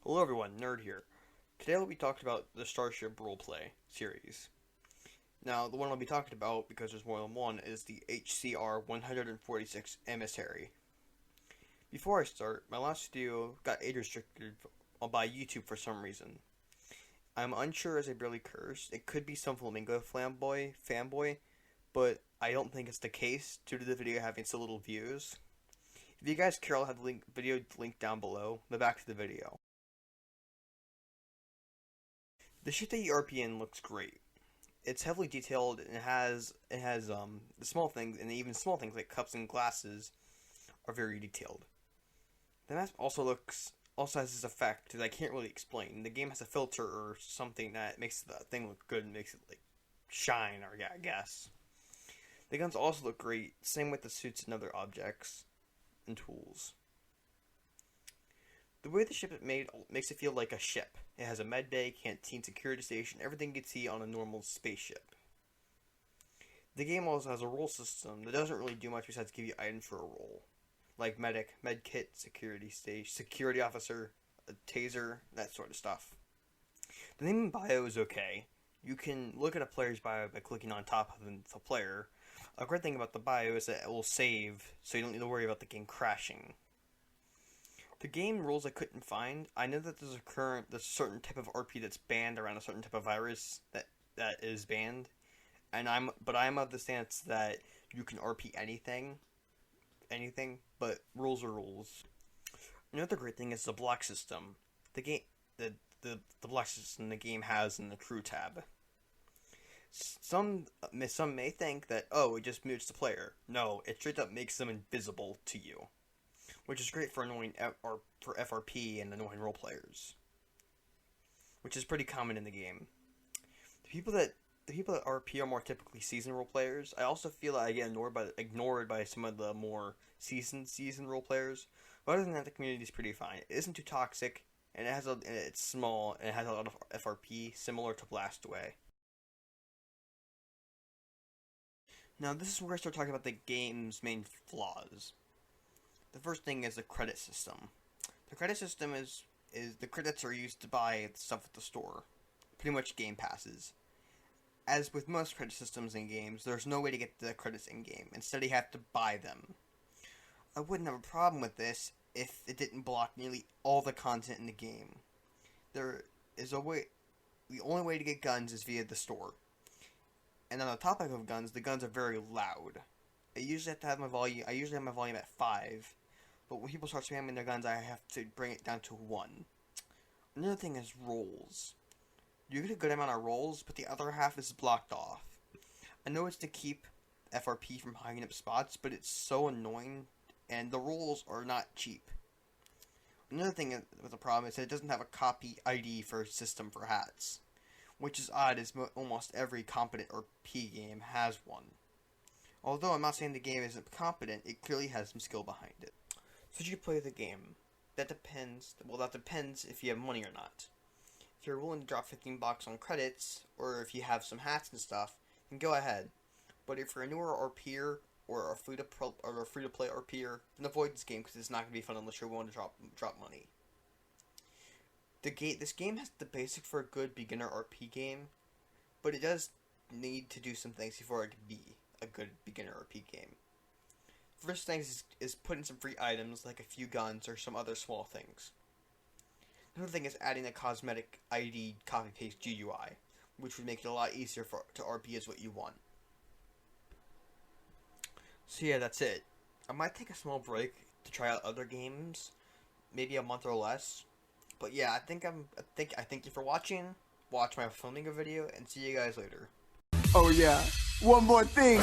Hello everyone, Nerd here. Today we'll be talking about the Starship roleplay series. Now, the one I'll be talking about, because there's more than one, is the HCR 146 Emissary. Before I start, my last video got age restricted by YouTube for some reason. I'm unsure as I barely curse. It could be some flamingo fanboy, but I don't think it's the case due to the video having so little views. If you guys care, I'll have the video linked down below. But back to the video. The ship that you RP in looks great. It's heavily detailed and it has the small things, and even small things like cups and glasses are very detailed. The map also has this effect that I can't really explain. The game has a filter or something that makes the thing look good and makes it like shine, or yeah, I guess. The guns also look great, same with the suits and other objects and tools. The way the ship is made makes it feel like a ship. It has a med bay, canteen, security station, everything you'd see on a normal spaceship. The game also has a role system that doesn't really do much besides give you items for a role, like medic, med kit, security stage, security officer, a taser, that sort of stuff. The name and bio is okay. You can look at a player's bio by clicking on top of the player. A great thing about the bio is that it will save, so you don't need to worry about the game crashing. The game rules I couldn't find. I know that there's a certain type of RP that's banned around a certain type of virus that is banned, and I'm of the stance that you can RP anything, but rules are rules. Another great thing is the block system. The block system the game has in the crew tab. Some may think that, oh, it just mutes the player. No, it straight up makes them invisible to you, which is great for for FRP and annoying role players, which is pretty common in the game. The people that RP are more typically seasoned role players. I also feel that I get ignored by some of the more seasoned role players. But other than that, the community is pretty fine. It isn't too toxic, and it's small, and it has a lot of FRP, similar to Blast Away. Now, this is where I start talking about the game's main flaws. The first thing is the credit system. The credit system is the credits are used to buy stuff at the store. Pretty much game passes. As with most credit systems in games, there's no way to get the credits in-game. Instead, you have to buy them. I wouldn't have a problem with this if it didn't block nearly all the content in the game. There is a way. The only way to get guns is via the store. And on the topic of guns, the guns are very loud. I usually have my volume at 5, but when people start spamming their guns, I have to bring it down to 1. Another thing is rolls. You get a good amount of rolls, but the other half is blocked off. I know it's to keep FRP from hogging up spots, but it's so annoying, and the rolls are not cheap. Another thing with the problem is that it doesn't have a copy ID for system for hats, which is odd as almost every competent RP game has one. Although I'm not saying the game isn't competent, it clearly has some skill behind it. So should you play the game? That depends. Well, that depends if you have money or not. If you're willing to drop 15 bucks on credits, or if you have some hats and stuff, then go ahead. But if you're a newer RPer or a free-to-play RPer, then avoid this game because it's not going to be fun unless you're willing to drop money. This game has the basic for a good beginner RP game, but it does need to do some things before it can be a good beginner RP game. First thing is putting some free items like a few guns or some other small things. Another thing is adding a cosmetic ID copy-paste GUI, which would make it a lot easier to RP as what you want. So yeah, that's it. I might take a small break to try out other games, maybe a month or less. But yeah, I thank you for watching. Watch my flamingo video and see you guys later. Oh yeah, one more thing.